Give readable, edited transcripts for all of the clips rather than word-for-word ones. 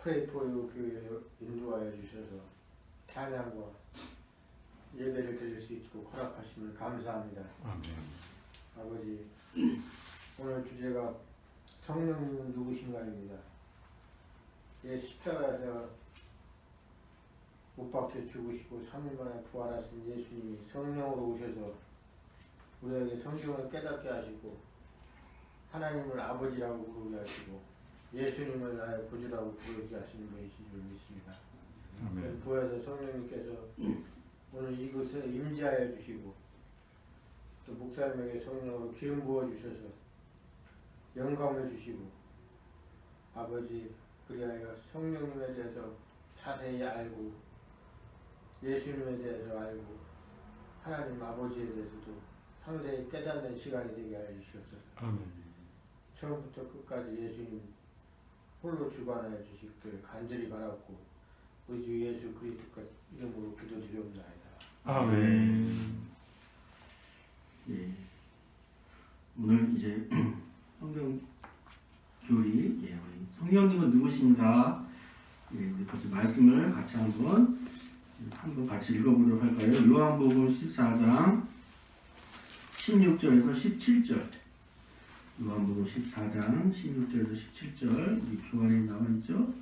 프레이포유 교회에 인도하여 주셔서 찬양과 예배를 드릴 수 있도록 허락하시면 감사합니다. 아멘. 아버지, 오늘 주제가 성령님은 누구신가입니다. 예, 십자가에서 못 박혀 죽으시고 3일 만에 부활하신 예수님이 성령으로 오셔서 우리에게 성경을 깨닫게 하시고 하나님을 아버지라고 부르게 하시고 예수님을 나의 구주라고 부르게 하시는 분이신 줄 믿습니다. 아멘. 부에서 성령님께서 오늘 이곳에 임재하여 주시고 또 목사님에게 성령으로 기름 부어 주셔서 영감을 주시고 아버지 그리하여 성령님에 대해서 자세히 알고 예수님에 대해서 알고 하나님 아버지에 대해서도 상세히 깨닫는 시간이 되게 하여 주시옵소서. 아멘. 처음부터 끝까지 예수님 홀로 주관하여 주시길 간절히 바라고 우리 주 예수 그리스도 이름으로 기도드리옵나이다. 아멘. 예. 오늘 이제 성경 교리, 우리 성령님은 누구신가? 우리 같이 말씀을 같이 한번 같이 읽어보도록 할까요? 요한복음 14장 16절에서 17절. 요한복음 14장 16절에서 17절 이 교환에 나와 있죠.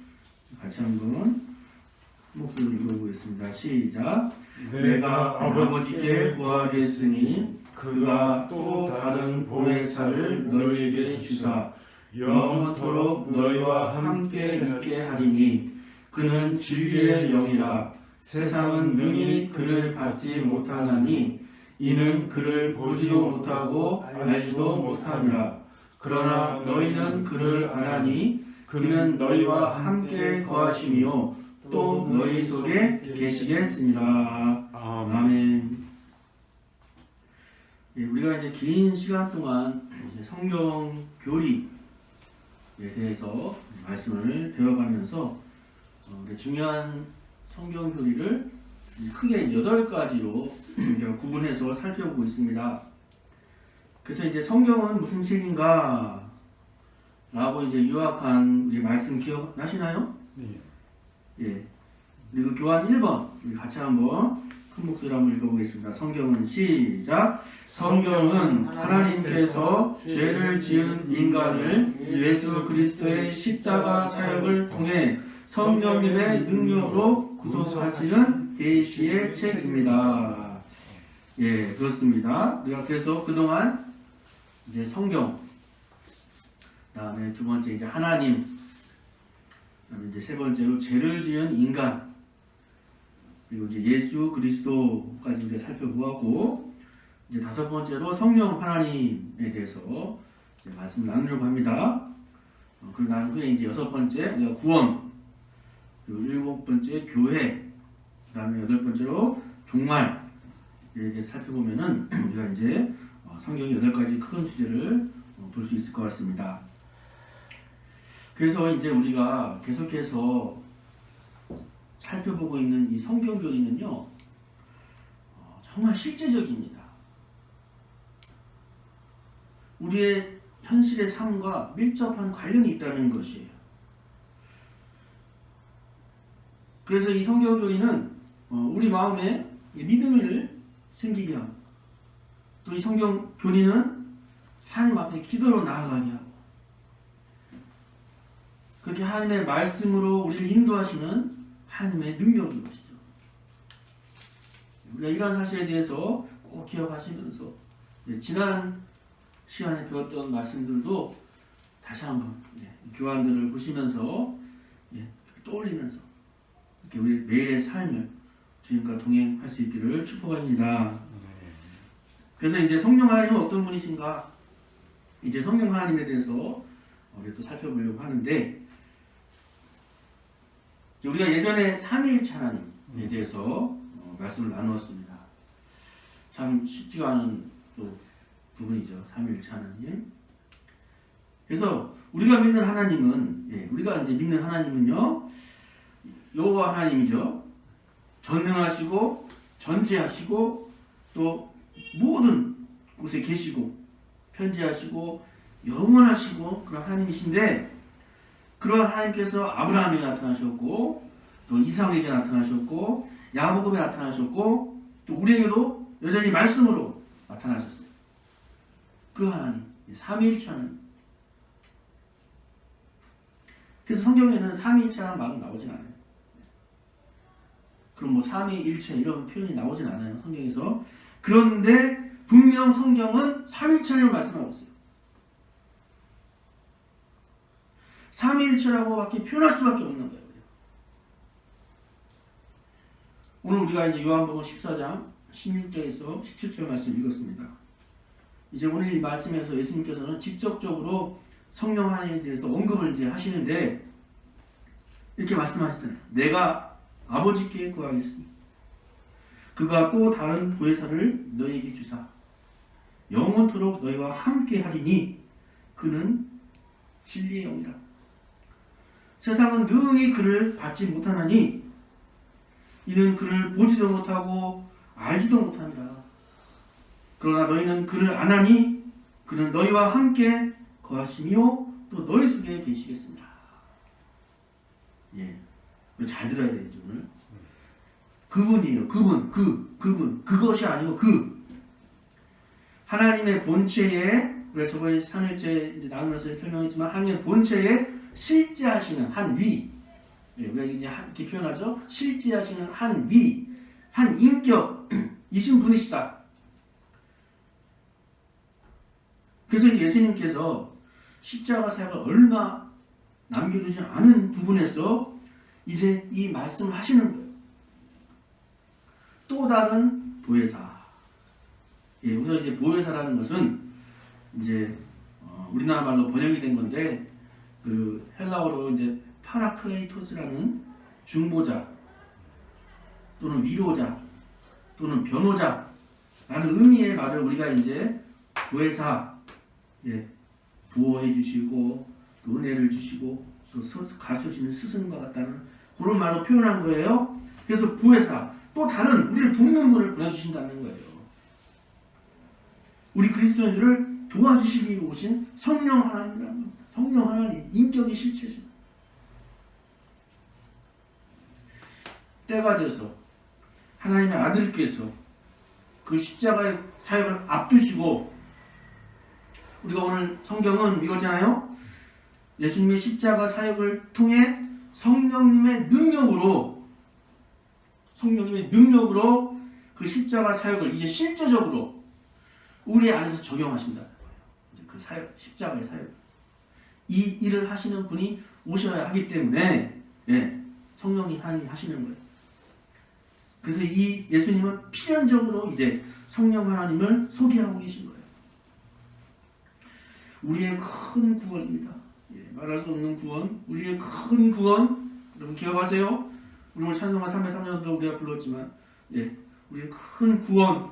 같이 한번 목소리로 읽어보겠습니다. 시작. 내가 아버지께 구하겠으니 그가 또 다른 보혜사를 너희에게 주사 영원토록 너희와 함께 있게 하리니 그는 진리의 영이라. 세상은 능히 그를 받지 못하나니 이는 그를 보지도 못하고 알지도 못함이라. 그러나 너희는 그를 아나니 그는 너희와 함께 거하시며 또 너희 속에 계시겠습니다. 아멘. 우리가 이제 긴 시간 동안 이제 성경 교리에 대해서 말씀을 배워가면서 중요한 성경 교리를 크게 8가지로 구분해서 살펴보고 있습니다. 그래서 이제 성경은 무슨 책인가? 라고 이제 요약한 우리 말씀 기억나시나요? 네. 예. 그리고 교환 1번 우리 같이 한번 큰 목소리로 한번 읽어보겠습니다. 성경은 시작. 성경은 하나님께서 죄를 지은 인간을 예수 그리스도의 십자가 사역을 통해 성령님의 능력으로 구속하시는 계시의 책입니다. 예, 그렇습니다. 우리가 그래서 그동안 이제 성경, 그다음에 두 번째 이제 하나님, 그다음에 이제 세 번째로 죄를 지은 인간, 그리고 이제 예수 그리스도까지 이제 살펴보았고, 이제 다섯 번째로 성령 하나님에 대해서 이제 말씀 나누려고 합니다. 그리고 난 후에 이제 여섯 번째 구원, 그리고 일곱 번째 교회, 그다음에 여덟 번째로 종말 이렇게 살펴보면은 우리가 이제 성경의 8가지 큰 주제를 볼 수 있을 것 같습니다. 그래서 이제 우리가 계속해서 살펴보고 있는 이 성경 교리는요, 정말 실제적입니다. 우리의 현실의 삶과 밀접한 관련이 있다는 것이에요. 그래서 이 성경 교리는 우리 마음에 믿음을 생기게 하고, 또 이 성경 교리는 하나님 앞에 기도로 나아가게 하고, 그렇게 하나님의 말씀으로 우리를 인도하시는 하나님의 능력인 것이죠. 우리가 이러한 사실에 대해서 꼭 기억하시면서 지난 시간에 배웠던 말씀들도 다시 한번 교환들을 보시면서 떠올리면서 이렇게 우리 매일의 삶을 주님과 동행할 수 있기를 축복합니다. 그래서 이제 성령 하나님은 어떤 분이신가? 이제 성령 하나님에 대해서 우리 또 살펴보려고 하는데, 우리가 예전에 삼위일체 하나님에 대해서 말씀을 나누었습니다. 참 쉽지가 않은 또 부분이죠. 삼위일체 하나님. 그래서 우리가 믿는 하나님은, 우리가 이제 믿는 하나님은요, 여호와 하나님이죠. 전능하시고 전지하시고 또 모든 곳에 계시고 편지하시고 영원하시고 그런 하나님이신데, 그러한 하나님께서 아브라함에게 나타나셨고 또 이삭에게 나타나셨고 야고보에 나타나셨고 또 우리에게도 여전히 말씀으로 나타나셨어요. 그 하나님, 삼위일체 하나님. 그래서 성경에는 삼위일체라는 말은 나오진 않아요. 그럼 뭐 삼위일체 이런 표현이 나오진 않아요. 성경에서. 그런데 분명 성경은 삼위일체를 말씀하고 있어요. 삼위일체라고밖에 표현할 수밖에 없는 거예요. 오늘 우리가 이제 요한복음 14장 16절에서 17절 말씀 읽었습니다. 이제 오늘 이 말씀에서 예수님께서는 직접적으로 성령 하나님에 대해서 언급을 이제 하시는데 이렇게 말씀하시잖아요. 내가 아버지께 구하겠으니 그가 또 다른 보혜사를 너희에게 주사 영원토록 너희와 함께 하리니 그는 진리의 영이라. 세상은 능히 그를 받지 못하나니 이는 그를 보지도 못하고 알지도 못합니다. 그러나 너희는 그를 아나니 그는 너희와 함께 거하시며 또 너희 속에 계시겠습니다. 예, 잘 들어야 되겠죠 오늘. 그분이에요. 그분. 그것이 아니고 하나님의 본체에 우리가 저번에 3일째 이제 나누면서 설명했지만 하나님의 본체에 실제하시는 한 위. 예, 우리가 이제 이렇게 표현하죠. 실제하시는 한 위, 한 인격이신 분이시다. 그래서 이제 예수님께서 십자가 사역을 얼마 남겨두지 않은 부분에서 이제 이 말씀을 하시는 거예요. 또 다른 보혜사. 예, 우선 이제 보혜사라는 것은 이제 우리나라 말로 번역이 된 건데 그 헬라어로 이제 파라클레이토스라는 중보자 또는 위로자 또는 변호자라는 의미의 말을 우리가 이제 보혜사, 예, 보호해 주시고 또 은혜를 주시고 또 가르쳐 주시는 스승과 같다는 그런 말로 표현한 거예요. 그래서 보혜사, 또 다른 우리를 돕는 분을 보내주신다는 거예요. 우리 그리스도인들을 도와주시기 위해 오신 성령 하나님이라는 겁니다. 성령 하나님, 인격의 실체신. 때가 돼서 하나님의 아들께서 그 십자가의 사역을 앞두시고 우리가 오늘 성경은 읽었잖아요. 예수님의 십자가 사역을 통해 성령님의 능력으로 그 십자가 사역을 이제 실제적으로 우리 안에서 적용하신다는 거예요. 이제 그 사역, 십자가의 사역. 이 일을 하시는 분이 오셔야 하기 때문에, 예, 성령이 하나님이 하시는 거예요. 그래서 이 예수님은 필연적으로 이제 성령 하나님을 소개하고 계신 거예요. 우리의 큰 구원입니다. 예, 말할 수 없는 구원, 우리의 큰 구원. 여러분 기억하세요? 우리 오늘 찬송가 303년도 우리가 불렀지만, 예, 우리의 큰 구원.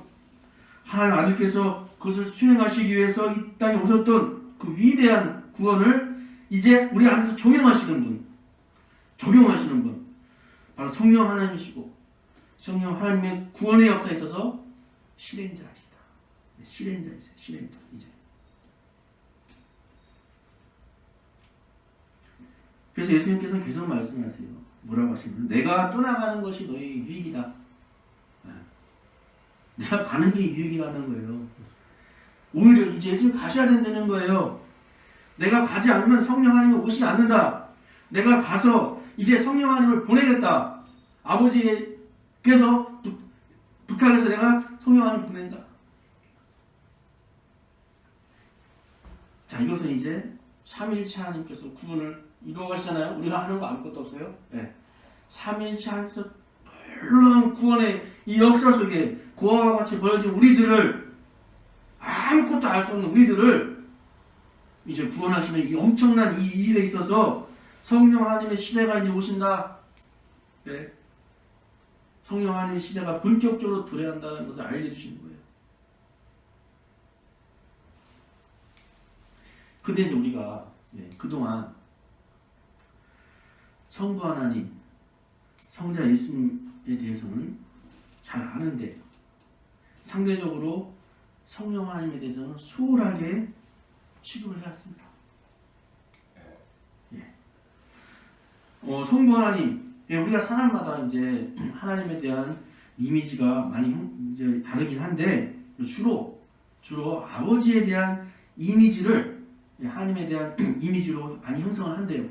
하나님 아들께서 그것을 수행하시기 위해서 이 땅에 오셨던 그 위대한 구원을 이제 우리 안에서 적용하시는 분, 바로 성령 하나님이시고 성령 하나님의 구원의 역사에 있어서 실행자이시다. 실행자이세요. 실행자. 이제 그래서 예수님께서 계속 말씀하세요. 뭐라고 하시냐면 내가 떠나가는 것이 너희 유익이다. 내가 가는 게 유익이라는 거예요. 오히려 이제 예수님 가셔야 된다는 거예요. 내가 가지 않으면 성령 하나님이 오시지 않는다. 내가 가서 이제 성령 하나님을 보내겠다. 아버지께서 부탁해서 내가 성령 하나님을 보낸다. 자, 이것은 이제 삼위일체 하나님께서 구원을 이루어 가시잖아요. 우리가 하는 거 아무것도 없어요. 네. 삼위일체 하나님께서 놀라운 구원의 이 역사 속에 고아와 같이 벌어진 우리들을, 아무것도 알 수 없는 우리들을 이제 구원하시는 이 엄청난 이 일에 있어서 성령 하나님의 시대가 이제 오신다. 네. 성령 하나님의 시대가 본격적으로 도래한다는 것을 알려주시는 거예요. 근데 이제 우리가 그동안 성부 하나님, 성자 예수님에 대해서는 잘 아는데 상대적으로 성령 하나님에 대해서는 소홀하게 취급을 해왔습니다. 예. 성부 하나님, 예, 우리가 사람마다 이제 하나님에 대한 이미지가 많이 이제 다르긴 한데 주로 아버지에 대한 이미지를 예, 하나님에 대한 이미지로 많이 형성을 한대요.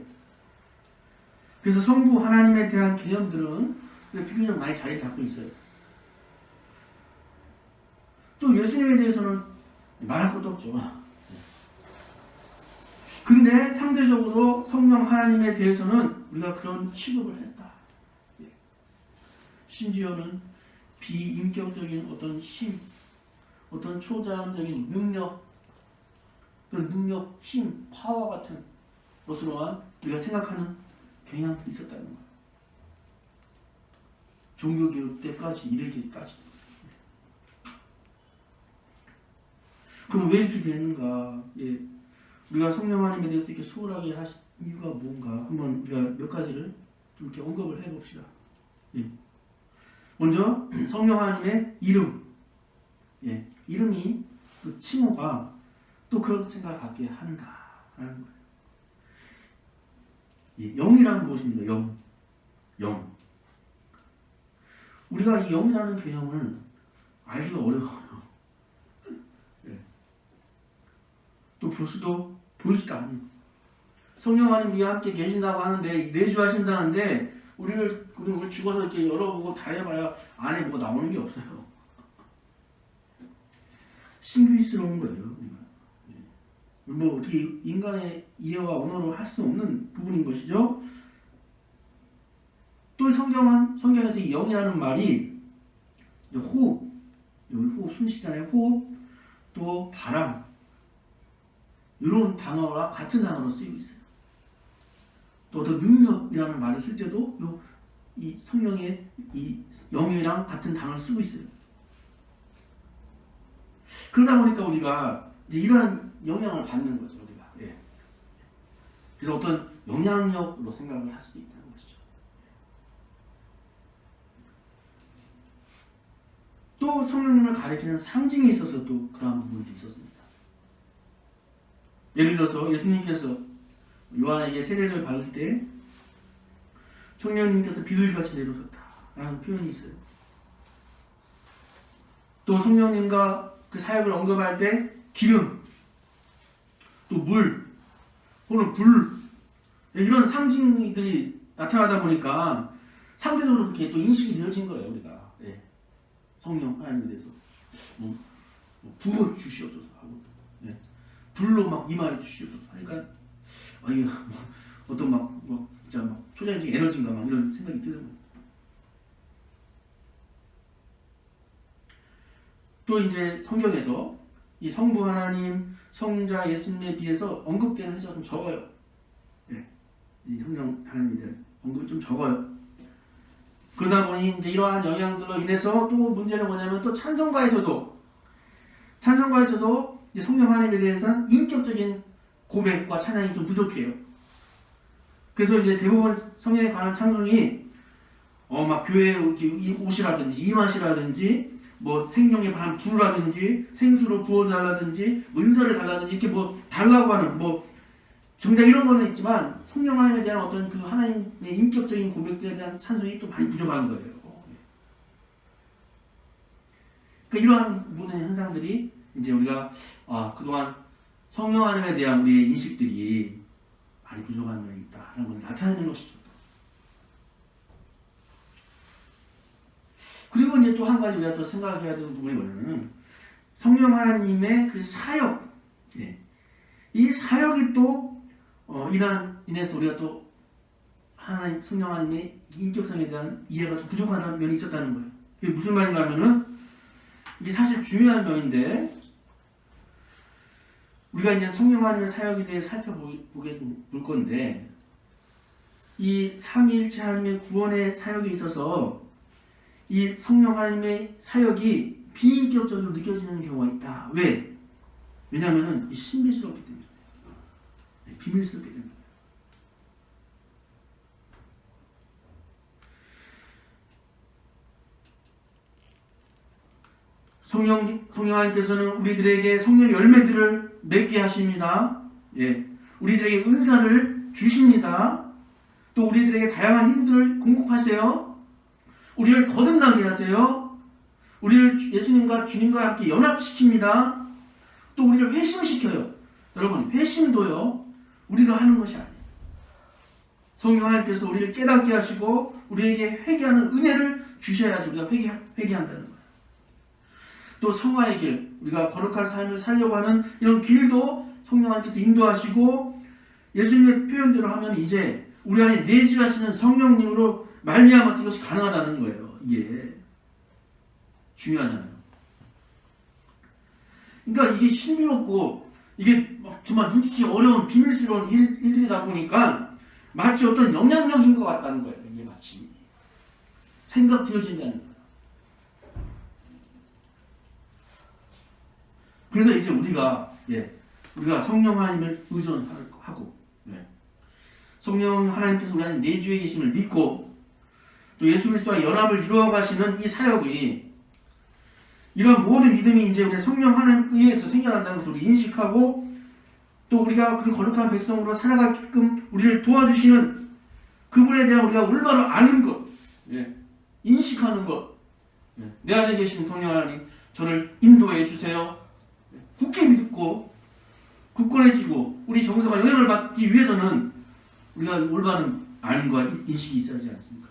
그래서 성부 하나님에 대한 개념들은 비교적 많이 자리 잡고 있어요. 또 예수님에 대해서는 말할 것도 없죠. 근데 상대적으로 성령 하나님에 대해서는 우리가 그런 취급을 했다. 심지어는 비인격적인 어떤 힘, 어떤 초자연적인 능력, 그런 능력, 힘, 파워 같은 것으로만 우리가 생각하는 경향이 있었다는 거예요. 종교개혁 때까지 이르기까지. 그럼 왜 이렇게 되는가? 예. 우리가 성령 하나님에 대해서 이렇게 소홀하게 하신 이유가 뭔가 한번 우리가 몇 가지를 좀 이렇게 언급을 해봅시다. 예. 먼저 성령 하나님의 이름, 예. 이름이 또 칭호가 또 그런 생각을 갖게 한다라는 거예요. 예. 영이란 무엇입니까? 영. 우리가 이 영이라는 개념을 알기가 어려워요. 예. 또 볼 수도 보이지도 않아요. 성령 하나님 우리와 함께 계신다고 하는데 내주하신다는데 우리 죽어서 이렇게 열어보고 다 해봐야 안에 뭐가 나오는 게 없어요. 신비스러운 거예요. 뭐 어떻게 인간의 이해와 언어로 할 수 없는 부분인 것이죠. 또 성경에서 이 영이라는 말이 호흡, 여기 호흡 숨쉬잖아요. 호흡, 또 바람 이런 단어와 같은 단어로 쓰이고 있어요. 또 더 능력이라는 말을 쓸 때도 이 성령의 이 영이랑 같은 단어를 쓰고 있어요. 그러다 보니까 우리가 이제 이러한 영향을 받는 거죠, 우리가. 예. 그래서 어떤 영향력으로 생각을 할 수도 있다는 것이죠. 또 성령님을 가리키는 상징에 있어서 또 그러한 부분도 있었습니다. 예를 들어서 예수님께서 요한에게 세례를 받을 때 성령님께서 비둘기같이 내려오셨다라는 표현이 있어요. 또 성령님과 그 사역을 언급할 때 기름, 또 물, 또는 불 이런 상징들이 나타나다 보니까 상대적으로 그렇게 또 인식이 되어진 거예요. 우리가 네. 성령 하나님에 대해서 뭐 부어 주시옵소서 하고 네. 불로 막 임하여 주시옵소서 하니까 이게 어떤 진짜 초자연적인 에너지인가 막 이런 생각이 들어요. 또 이제 성경에서 이 성부 하나님, 성자 예수님에 비해서 언급되는 횟수가 좀 적어요. 네. 이 성령 하나님에 대한 언급이 좀 적어요. 그러다 보니 이제 이러한 영향들로 인해서 또 문제는 뭐냐면 또 찬송가에서도 이제 성령 하나님에 대해서는 인격적인 고백과 찬양이 좀 부족해요. 그래서 이제 대부분 성령에 관한 찬송이 막 교회에 옷이라든지 이맛이라든지 뭐 생명의 바람 부르라든지 생수로 부어달라든지 은사를 달라든지 이렇게 뭐 달라고 하는 뭐 정작 이런 거는 있지만 성령 하나님에 대한 어떤 그 하나님의 인격적인 고백들에 대한 찬송이 또 많이 부족한 거예요. 그러니까 이러한 모든 현상들이 이제 우리가 그동안 성령 하나님에 대한 우리의 인식들이 많이 부족한 면이 있다라는 것을 나타내는 것이죠. 그리고 이제 또 한 가지 우리가 또 생각해야 되는 부분이 뭐냐면 성령 하나님의 그 사역, 이 사역이 또 인해서 우리가 또 성령 하나님의 인격성에 대한 이해가 좀 부족하다는 면이 있었다는 거예요. 이게 무슨 말인가 하면은 이게 사실 중요한 면인데 우리가 이제 성령 하나님의 사역에 대해 살펴볼 건데 이 삼위일체 하나님의 구원의 사역에 있어서 이 성령 하나님의 사역이 비인격적으로 느껴지는 경우가 있다. 왜? 왜냐하면 신비스럽기 때문에 비밀스럽기 때문에 성령 하나님께서는 우리들에게 성령 열매들을 맺게 하십니다. 예, 우리들에게 은사를 주십니다. 또 우리들에게 다양한 힘들을 공급하세요. 우리를 거듭나게 하세요. 우리를 예수님과 주님과 함께 연합시킵니다. 또 우리를 회심시켜요. 여러분, 회심도요, 우리가 하는 것이 아니에요. 성령 하나님께서 우리를 깨닫게 하시고 우리에게 회개하는 은혜를 주셔야지 우리가 회개한다는 거예요. 또 성화의 길, 우리가 거룩한 삶을 살려고 하는 이런 길도 성령 하나님께서 인도하시고, 예수님의 표현대로 하면 이제 우리 안에 내주하시는 성령님으로 말미암아서 이것이 가능하다는 거예요. 이게 중요하잖아요. 그러니까 이게 신비롭고 이게 정말 눈치채기 어려운 비밀스러운 일들이다 보니까 마치 어떤 영향력인 것 같다는 거예요. 이게 마치 생각되어진다는 거예요. 그래서 이제 우리가 성령 하나님을 의존하고 성령 하나님께서 우리 안에 내주에 계심을 믿고 또 예수 그리스도와 연합을 이루어가시는 이 사역이, 이런 모든 믿음이 이제 우리 성령 하나님에 의해서 생겨난다는 것을 우리 인식하고, 또 우리가 그 거룩한 백성으로 살아가게끔 우리를 도와주시는 그분에 대한 우리가 올바로 아는 것, 인식하는 것, 내 안에 계신 성령 하나님 저를 인도해 주세요. 굳게 믿고 굳건해지고 우리 정서가 영향을 받기 위해서는 우리가 올바른 알과 인식이 있어야 하지 않습니까?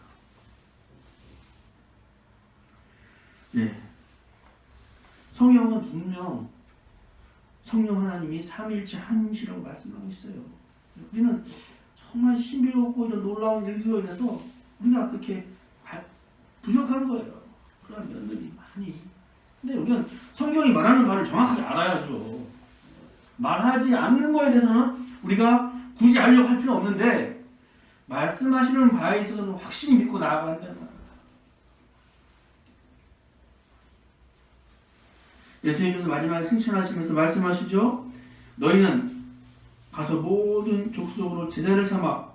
성령은 분명 성령 하나님이 삼위일체 한이시라고 말씀하고 있어요. 우리는 정말 신비롭고 이런 놀라운 일들로 인해서 우리가 그렇게 부족한 거예요. 그런 면들이 많이. 근데 우리는 성경이 말하는 바를 정확하게 알아야죠. 말하지 않는 거에 대해서는 우리가 굳이 알려고 할 필요 없는데, 말씀하시는 바에 있어서는 확실히 믿고 나아가는 거예요. 예수님께서 마지막에 승천하시면서 말씀하시죠. 너희는 가서 모든 족속으로 제자를 삼아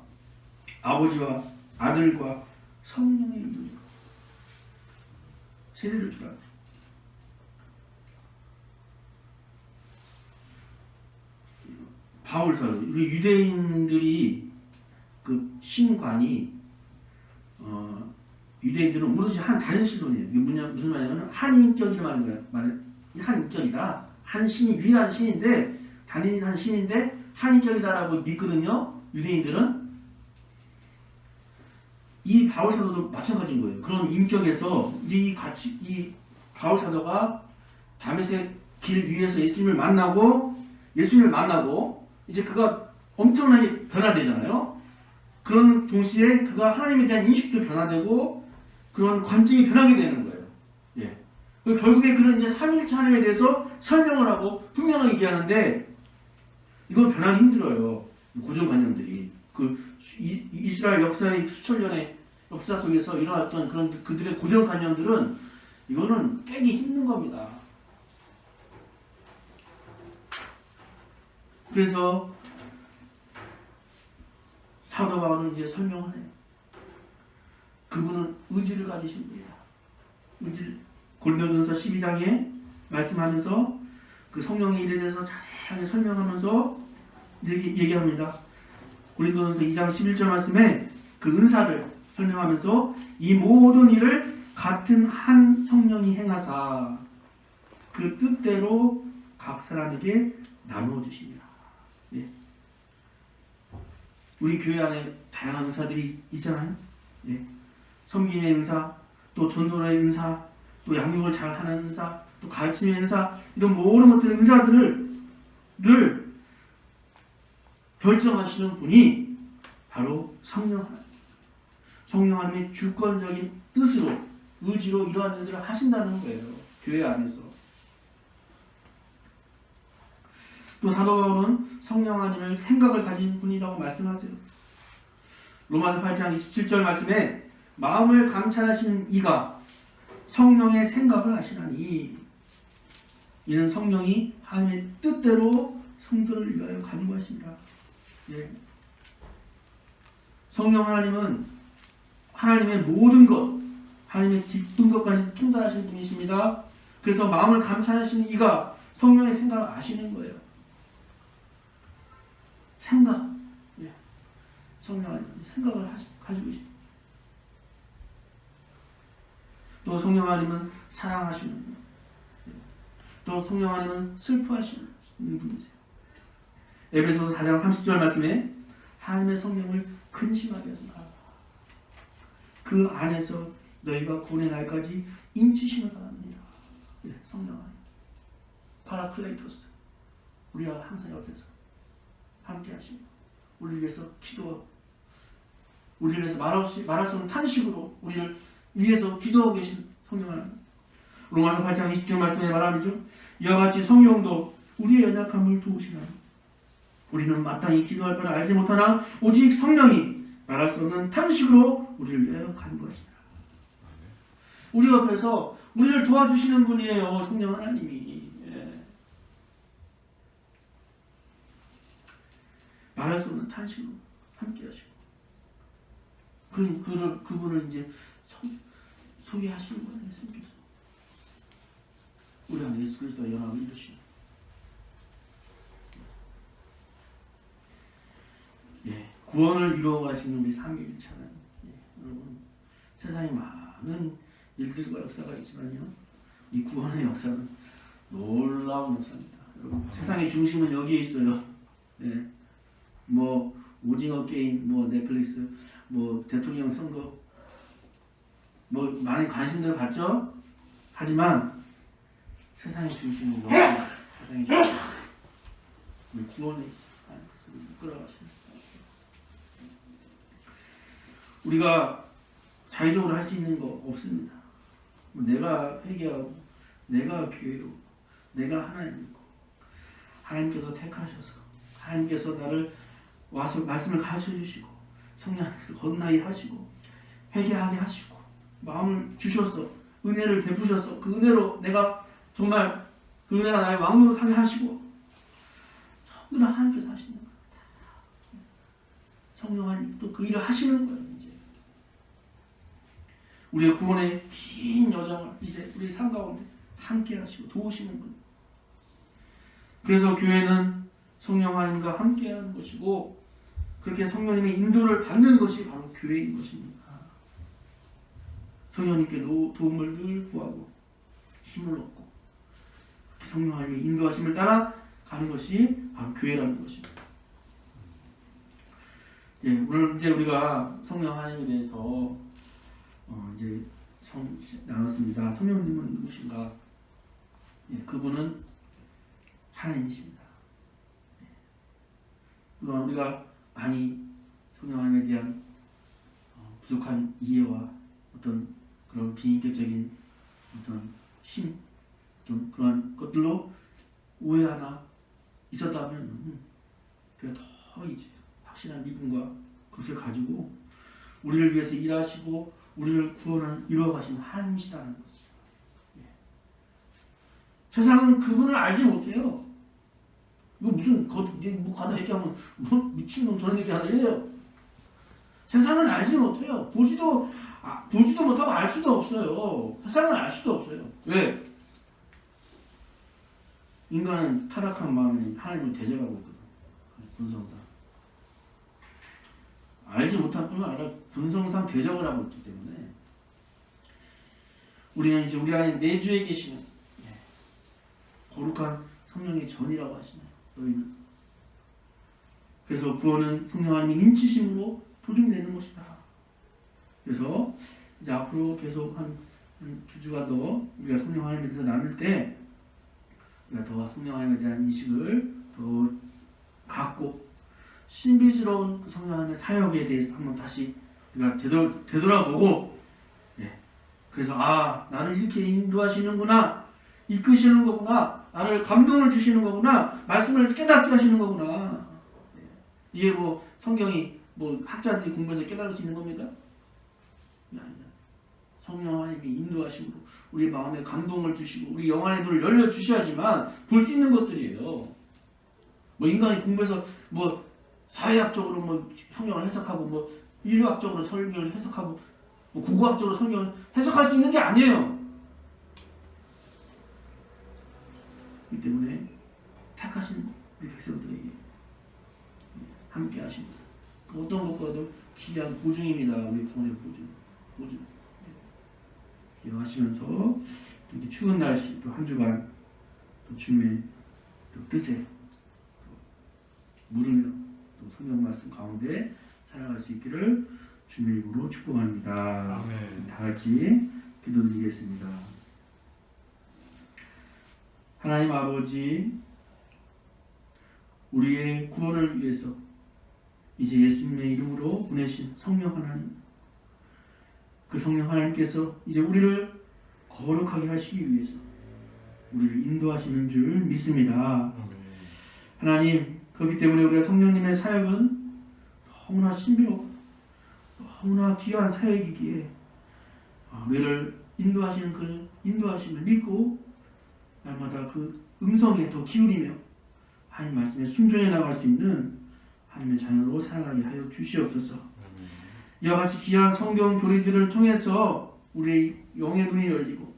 아버지와 아들과 성령의 이름으로 세례를 주라. 바울 사도, 우리 유대인들이 그 신관이 유대인들은 오로지 한 다른 신론이에요. 이게 무슨 말이냐면 한인격이라 말하는 거예요. 한인격이다. 한 신이 유일한 신인데, 단일한 신인데 한인격이다라고 믿거든요. 유대인들은. 이 바울 사도도 마찬가지인 거예요. 그런 인격에서 이 바울 사도가 다메섹 길 위에서 예수님을 만나고 이제 그가 엄청나게 변화되잖아요. 그런 동시에 그가 하나님에 대한 인식도 변화되고 그런 관점이 변하게 되는 거예요. 결국에 그런 이제 삼일체 하나님에 대해서 설명을 하고 분명하게 얘기하는데, 이건 변하기 힘들어요. 고정관념들이. 이스라엘 역사의 수천 년의 역사 속에서 일어났던 그런 그들의 고정관념들은 이거는 깨기 힘든 겁니다. 그래서 사도 바울은 이제 설명하네요. 그분은 의지를 가지신 분이다. 고린도전서 12장에 말씀하면서 그 성령의 일에 대해서 자세하게 설명하면서 이렇게 얘기합니다. 고린도전서 2장 11절 말씀에 그 은사를 설명하면서 이 모든 일을 같은 한 성령이 행하사 그 뜻대로 각 사람에게 나누어 주십니다. 우리 교회 안에 다양한 은사들이 있잖아요. 섬김의 은사, 또 전도의 은사, 또 양육을 잘하는 은사, 또 가르침의 은사, 이런 모든 것들의 은사들을 결정하시는 분이 바로 성령 하나님의 주권적인 뜻으로, 의지로 이러한 일들을 하신다는 거예요. 교회 안에서. 또 사도 바울은 성령 하나님의 생각을 가진 분이라고 말씀하세요. 로마서 8장 27절 말씀에 마음을 감찰하시는 이가 성령의 생각을 하시나니 이는 성령이 하나님의 뜻대로 성도를 위하여 간구하시니라. 성령 하나님은 하나님의 모든 것, 하나님의 깊은 것까지 통달하시는 분이십니다. 그래서 마음을 감찰하시는 이가 성령의 생각을 아시는 거예요. 성령 하나님은 생각을 가지고 계십니다. 또 성령 하나님은 사랑하시는 분, 또 성령 하나님은 슬퍼하시는 분이세요. 에베소서 4장 30절 말씀에 하나님의 성령을 근심하게 하지 마라. 그 안에서 너희가 구원의 날까지 인치심을 받았느니라. 네, 성령 하나님 파라클레이토스, 우리와 항상 옆에서 함께 하시고 우리를 위해서 기도하고 우리를 위해서 말할 수 없는 탄식으로 우리를 위해서 기도하고 계신 성령 하나님. 로마서 8장 20절 말씀에 말하죠. 이와 같이 성령도 우리의 연약함을 도우시나니 우리는 마땅히 기도할 바를 알지 못하나 오직 성령이 말할 수 없는 탄식으로 우리를 위하여 간구하시니라. 우리 옆에서 우리를 도와주시는 분이에요. 성령 하나님이. 예. 말할 수 없는 탄식으로 함께 하시고 그분을 이제 소개하시는 거예요. 예수님께서. 우리 안에 예수 그리스도와 연합을 이루시는. 예, 구원을 이루어가시는 우리 삼위일체는 여러분 세상에 많은 일들과 역사가 있지만요, 이 구원의 역사는 놀라운 역사입니다. 여러분 세상의 중심은 여기에 있어요. 예, 뭐 오징어 게임, 뭐 넷플릭스, 뭐 대통령 선거, 뭐 많은 관심들을 받죠. 하지만 세상의 중심은 여기, 세상의 중심, 우리 구원에 끌어가시는. 우리가 자의적으로 할 수 있는 거 없습니다. 내가 회개하고 내가 교회로 내가 하나님이고 하나님께서 택하셔서 하나님께서 나를 와서 말씀을 가르쳐 주시고 성령께서 건나게 하시고 회개하게 하시고 마음을 주셔서 은혜를 베푸셔서 그 은혜로 내가 정말 그 은혜가 나의 왕노릇하게 하시고 전부 다 하나님께서 하시는 거예요. 성령 하나님 또 그 일을 하시는 거예요. 이제 우리의 구원의 긴 여정을 이제 우리 삶 가운데 함께 하시고 도우시는 분. 그래서 교회는 성령 하나님과 함께 하는 것이고 그렇게 성령님의 인도를 받는 것이 바로 교회인 것입니다. 성령님께 도움을 늘 구하고 힘을 얻고 성령 하나님의 인도하심을 따라 가는 것이 바로 교회라는 것입니다. 예, 오늘 이제 우리가 성령 하나님에 대해서 이제 나눴습니다. 성령님은 누구신가? 예, 그분은 하나님이십니다. 예. 그동안 우리가 많이 성령 하나님에 대한 부족한 이해와 어떤 그런 비인격적인 어떤 어떤 그런 것들로 오해하나 있었다면 그래 더 이제 확실한 믿음과 그것을 가지고 우리를 위해서 일하시고 우리를 이루어가시는 하나님이시다는 것이죠. 예. 세상은 그분을 알지 못해요. 이거 무슨 뭐 가다 얘기하면 뭐 미친놈 저런 얘기하나 이래요. 세상은 알지 못해요. 보지도 못하고 알 수도 없어요. 세상은 알 수도 없어요. 왜? 인간은 타락한 마음에 하나님을 대적하고 있거든. 본성상. 알지 못할 뿐만 아니라 본성상 대적을 하고 있기 때문에 우리는 이제 우리 안에 내주에 계시는 거룩한 성령의 전이라고 하시나요? 너희는. 그래서 구원은 성령 하나님의 인치심으로 보증되는 것이다. 그래서 이제 앞으로 계속 한 2주간 더 우리가 성령 하나님에 대해서 나눌 때 우리가 더 성령 하나님에 대한 인식을 더 갖고 신비스러운 그 성령 하나님의 사역에 대해서 한번 다시 우리가 되돌아보고 그래서 나를 이렇게 인도하시는구나, 이끄시는 거구나, 나를 감동을 주시는 거구나, 말씀을 깨닫게 하시는 거구나. 이게 뭐 성경이 뭐 학자들이 공부해서 깨달을 수 있는 겁니까? 아니다. 성령 하나님이 인도하심으로 우리 마음에 감동을 주시고 우리 영안의 눈을 열려 주셔야지만 볼 수 있는 것들이에요. 뭐 인간이 공부해서 뭐 사회학적으로 뭐 성경을 해석하고 뭐 인류학적으로 성경을 해석하고 뭐 고고학적으로 성경을 해석할 수 있는 게 아니에요. 이 때문에 택하신 우리 백성들에게 함께 하십니다. 어떤 것과도 귀한 보증입니다. 우리 구원의 보증. 기억하시면서 이렇게 추운 날씨 또 한 주간 또 주님의 또 뜻에 물으며 또 성경 말씀 가운데 살아갈 수 있기를 주님의 이름으로 축복합니다. 아멘. 다 같이 기도드리겠습니다. 하나님 아버지, 우리의 구원을 위해서 이제 예수님의 이름으로 보내신 성령 하나님, 그 성령 하나님께서 이제 우리를 거룩하게 하시기 위해서 우리를 인도하시는 줄 믿습니다. 아멘. 하나님, 그렇기 때문에 우리가 성령님의 사역은 너무나 신비롭고 너무나 귀한 사역이기에 우리를 인도하시는 그 인도하심을 믿고 날마다 그 음성에 더 기울이며 하나님 말씀에 순종해 나갈 수 있는 하나님의 자녀로 살아가게 하여 주시옵소서. 아멘. 이와 같이 귀한 성경 교리들을 통해서 우리의 영의 눈이 열리고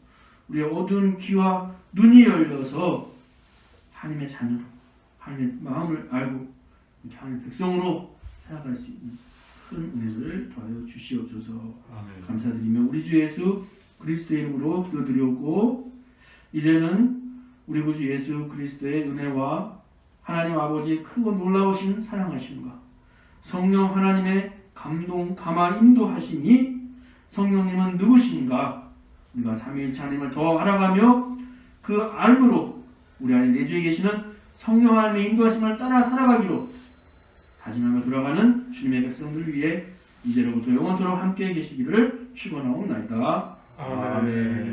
우리의 어두운 귀와 눈이 열려서 하나님의 자녀로 하나님의 마음을 알고 하나님의 백성으로 살아갈 수 있는 큰 은혜를 더하여 주시옵소서. 아멘. 감사드리며 우리 주 예수 그리스도의 이름으로 기도드렸고, 이제는 우리 구주 예수 그리스도의 은혜와 하나님 아버지의 크고 놀라우신 사랑하심과 성령 하나님의 감동 감화 인도하심이 성령님은 누구신가 우리가 삼위일체 하나님을 더 알아가며 그 알므로 우리 안에 내주에 계시는 성령 하나님의 인도하심을 따라 살아가기로 다짐하며 돌아가는 주님의 백성들을 위해 이제로부터 영원토록 함께 계시기를 축원하옵나이다. 아멘.